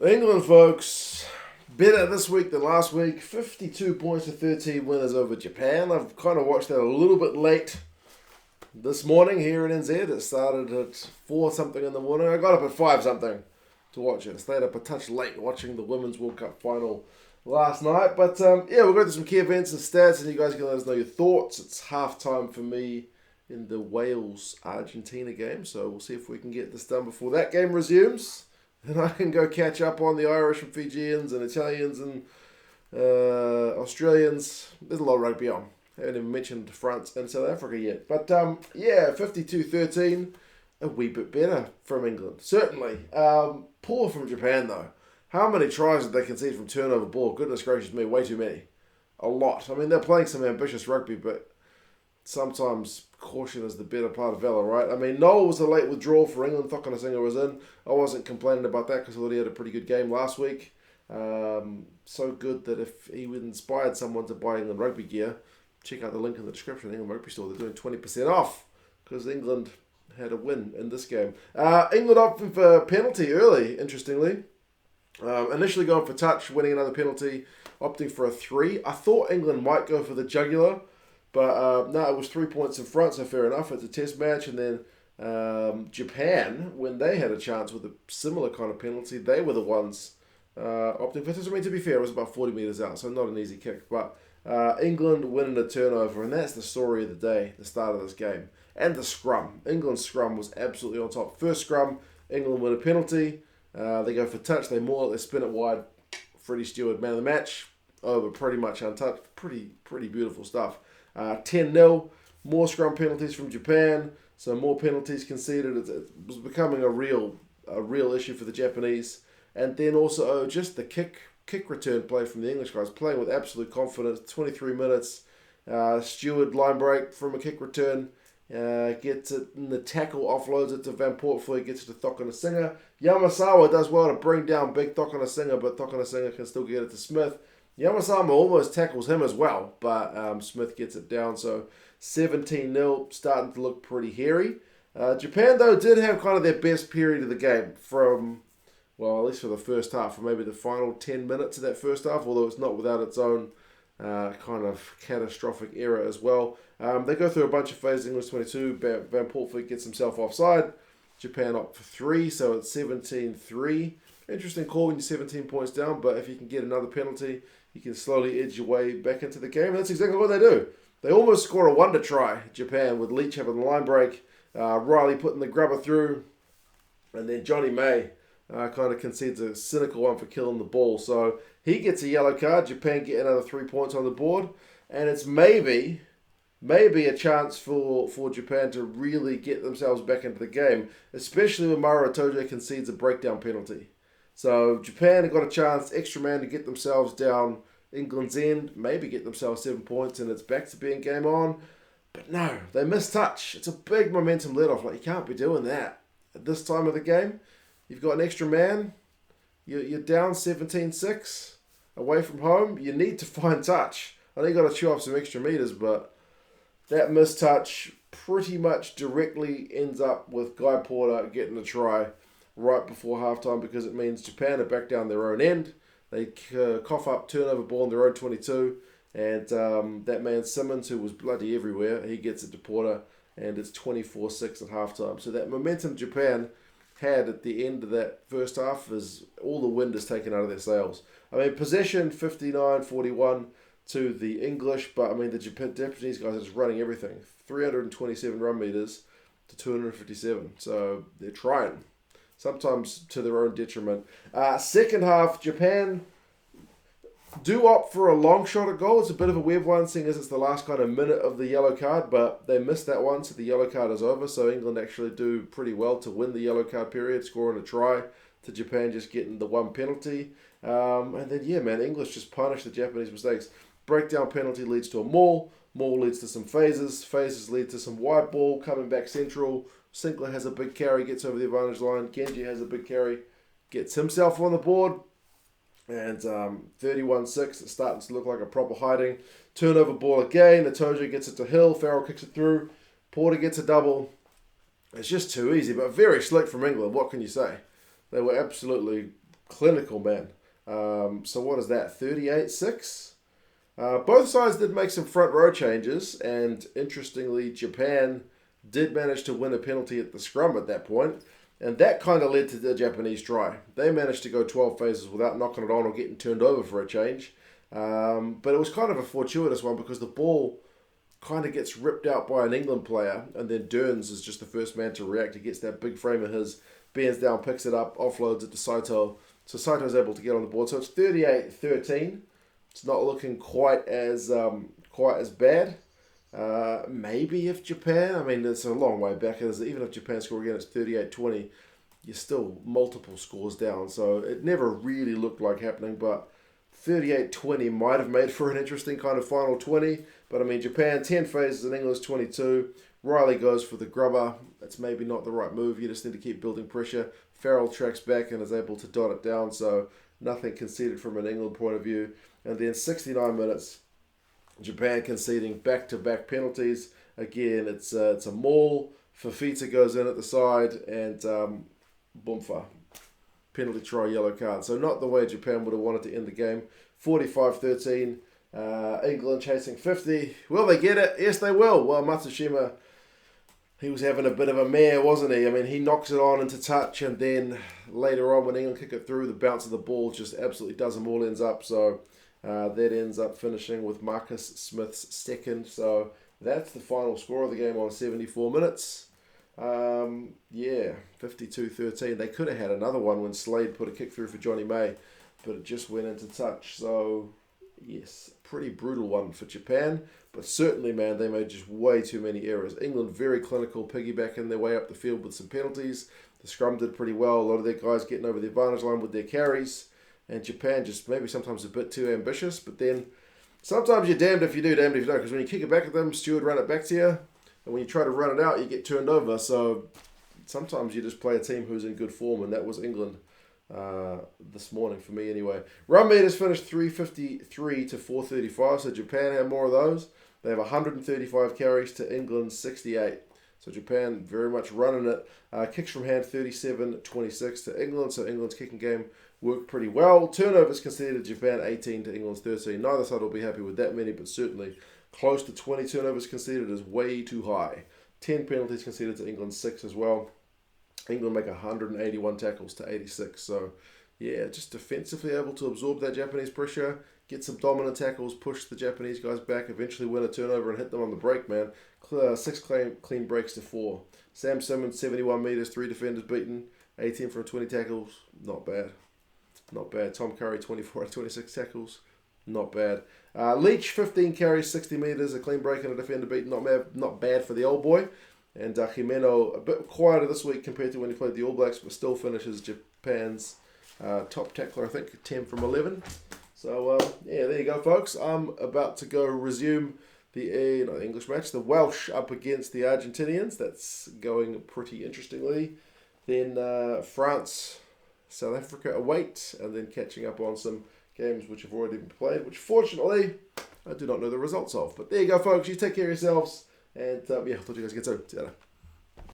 England, folks, better this week than last week. 52 points to 13 winners over Japan. I've kind of watched that a little bit late this morning here in NZ. It started at 4 something in the morning. I got up at 5 something to watch it. I stayed up a touch late watching the Women's World Cup final last night. But yeah, we'll go through some key events and stats, and you guys can let us know your thoughts. It's halftime for me in the Wales-Argentina game, so we'll see if we can get this done before that game resumes. Then I can go catch up on the Irish and Fijians and Italians and Australians. There's a lot of rugby on. I haven't even mentioned France and South Africa yet. But yeah, 52-13, a wee bit better from England. Certainly. Poor from Japan though. How many tries did they concede from turnover ball? Goodness gracious me, way too many. A lot. I mean, they're playing some ambitious rugby, but sometimes caution is the better part of valor, right? I mean, Noel was a late withdrawal for England. Kotaro was in. I wasn't complaining about that because I thought he had a pretty good game last week. So good that if he inspired someone to buy England rugby gear, check out the link in the description. England Rugby Store, they're doing 20% off because England had a win in this game. England opting for a penalty early, interestingly. Initially going for touch, winning another penalty, opting for a 3. I thought England might go for the jugular, but no, it was 3 points in front, so fair enough. It's a test match. And then Japan, when they had a chance with a similar kind of penalty, they were the ones opting for this. I mean, to be fair, it was about 40 metres out, so not an easy kick. But England winning a turnover, and that's the story of the day, the start of this game. And the scrum. England's scrum was absolutely on top. First scrum, England win a penalty. They go for touch, they maul it, they spin it wide. Freddie, Steward, man of the match. Over pretty much untouched. Pretty beautiful stuff. 10-0, more scrum penalties from Japan, so more penalties conceded. It was becoming a real issue for the Japanese. And then also just the kick return play from the English guys, playing with absolute confidence. 23 minutes, Steward line break from a kick return, gets it in the tackle, offloads it to Poortvliet, gets it to Kotaro. Yamasawa does well to bring down big Kotaro, but Kotaro can still get it to Smith. Yamasawa almost tackles him as well, but Smith gets it down. So 17-0, starting to look pretty hairy. Japan, though, did have kind of their best period of the game from, well, at least for the first half, for maybe the final 10 minutes of that first half, although it's not without its own kind of catastrophic error as well. They go through a bunch of phases. English 22, Poortvliet gets himself offside. Japan opt for 3, so it's 17-3. Interesting call when you're 17 points down, but if you can get another penalty, you can slowly edge your way back into the game. And that's exactly what they do. They almost score a wonder try, Japan, with Leach having the line break, Riley putting the grubber through, and then Jonny May kind of concedes a cynical one for killing the ball. So he gets a yellow card. Japan get another 3 points on the board. And it's maybe a chance for Japan to really get themselves back into the game, especially when Maro Itoje concedes a breakdown penalty. So Japan have got a chance, extra man, to get themselves down England's end, maybe get themselves 7 points, and it's back to being game on. But no, they miss touch. It's a big momentum let-off. Like, you can't be doing that at this time of the game. You've got an extra man. You're down 17-6 away from home. You need to find touch. I know you got to chew off some extra meters, but that missed touch pretty much directly ends up with Guy Porter getting a try right before halftime, because it means Japan are back down their own end. They cough up turnover ball in their own 22, and that man Simmonds, who was bloody everywhere, he gets it to Porter, and it's 24-6 at halftime. So that momentum Japan had at the end of that first half is all the wind is taken out of their sails. I mean, possession 59-41 to the English, but I mean the Japanese guys are just running everything. 327 run meters to 257, so they're trying. Sometimes to their own detriment. Second half, Japan do opt for a long shot at goal. It's a bit of a weird one, seeing as it's the last kind of minute of the yellow card, but they missed that one, so the yellow card is over. So England actually do pretty well to win the yellow card period, scoring a try to Japan just getting the one penalty. And then, yeah, man, English just punish the Japanese mistakes. Breakdown penalty leads to a maul. Maul leads to some phases. Phases lead to some wide ball coming back central. Sinckler has a big carry, gets over the advantage line. Genge has a big carry, gets himself on the board. And 31-6, it's starting to look like a proper hiding. Turnover ball again. Itoje gets it to Hill. Farrell kicks it through. Porter gets a double. It's just too easy, but very slick from England. What can you say? They were absolutely clinical, man. So what is that, 38-6? Both sides did make some front row changes, and interestingly, Japan did manage to win a penalty at the scrum at that point, and that kind of led to the Japanese try. They managed to go 12 phases without knocking it on or getting turned over for a change, but it was kind of a fortuitous one because the ball kind of gets ripped out by an England player, and then Derns is just the first man to react. He gets that big frame of his, bends down, picks it up, offloads it to Saito. So Saito's able to get on the board. So it's 38-13. It's not looking quite as bad. Maybe if Japan, I mean, it's a long way back. Even if Japan score again, it's 38-20. You're still multiple scores down. So it never really looked like happening, but 38-20 might have made for an interesting kind of final 20. But I mean, Japan, 10 phases and England's 22. Riley goes for the grubber. That's maybe not the right move. You just need to keep building pressure. Farrell tracks back and is able to dot it down. So nothing conceded from an England point of view. And then 69 minutes, Japan conceding back-to-back penalties. Again, it's a maul. Fafita goes in at the side, and Boomfa. Penalty try, yellow card. So not the way Japan would have wanted to end the game. 45-13. England chasing 50. Will they get it? Yes, they will. Well, Matsushima, he was having a bit of a mare, wasn't he? I mean, he knocks it on into touch, and then later on when England kick it through, the bounce of the ball just absolutely does them all ends up. So that ends up finishing with Marcus Smith's second. So that's the final score of the game on 74 minutes. 52-13. They could have had another one when Slade put a kick through for Jonny May, but it just went into touch. So, yes, pretty brutal one for Japan. But certainly, man, they made just way too many errors. England very clinical, piggybacking their way up the field with some penalties. The scrum did pretty well. A lot of their guys getting over the advantage line with their carries. And Japan just maybe sometimes a bit too ambitious. But then sometimes you're damned if you do, damned if you don't. Because when you kick it back at them, Steward run it back to you. And when you try to run it out, you get turned over. So sometimes you just play a team who's in good form. And that was England this morning for me anyway. Run meters finished 353 to 435. So Japan had more of those. They have 135 carries to England's 68. So Japan very much running it. Kicks from hand 37-26 to England. So England's kicking game worked pretty well. Turnovers conceded to Japan 18 to England's 13. Neither side will be happy with that many, but certainly close to 20 turnovers conceded is way too high. 10 penalties conceded to England's 6 as well. England make 181 tackles to 86. So, yeah, just defensively able to absorb that Japanese pressure, get some dominant tackles, push the Japanese guys back, eventually win a turnover and hit them on the break, man. 6 clean breaks to 4. Sam Simmonds, 71 metres, 3 defenders beaten, 18 from 20 tackles. Not bad. Not bad. Tom Curry, 24 out of 26 tackles. Not bad. Leach, 15 carries, 60 metres, a clean break and a defender beaten. Not bad for the old boy. And Jimeno, a bit quieter this week compared to when he played the All Blacks, but still finishes Japan's top tackler, I think, 10 from 11. So, yeah, there you go, folks. I'm about to go resume the English match. The Welsh up against the Argentinians. That's going pretty interestingly. Then France, South Africa await, and then catching up on some games which have already been played, which fortunately I do not know the results of. But there you go, folks. You take care of yourselves. And yeah, I'll talk to you guys again soon. See you later.